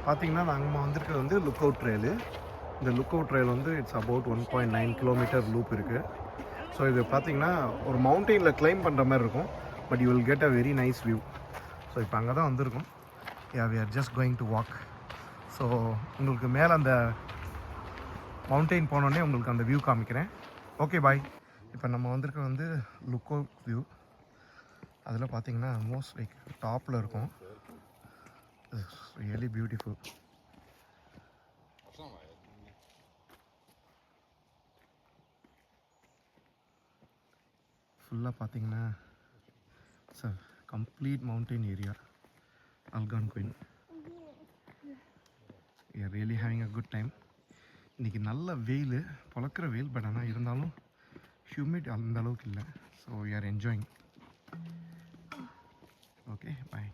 பார்த்தீங்கன்னா நாங்கள் வந்திருக்கிறது வந்து லுக் அவுட் ட்ரெயிலு. இந்த லுக் அவுட் ட்ரெயில் வந்து இட்ஸ் அபவுட் 1.9 கிலோமீட்டர் லூப் இருக்குது. ஸோ இது பார்த்தீங்கன்னா ஒரு மவுண்டெயினில் கிளைம் பண்ணுற மாதிரி இருக்கும். But you will get a very nice view. So இப்போ அங்கே தான் வந்திருக்கோம். We are just going to walk. So உங்களுக்கு மேலே அந்த மவுண்டெயின் போனோடனே உங்களுக்கு அந்த வியூ காமிக்கிறேன். Okay bye. இப்போ நம்ம வந்திருக்க வந்து லுக் அவுட் வியூ. அதில் பார்த்தீங்கன்னா ஆல்மோஸ்ட் லைக் டாப்பில் இருக்கும். It's really beautiful. ஃபுல்லாக பார்த்தீங்கன்னா it's a complete mountain area. Algonquin. We are really having a good time. இன்றைக்கி நல்ல வெயில், பொழக்கிற வெயில். பட் ஆனால் இருந்தாலும் ஹியூமிட் அந்த அளவுக்கு இல்லை. So we are enjoying. Okay bye.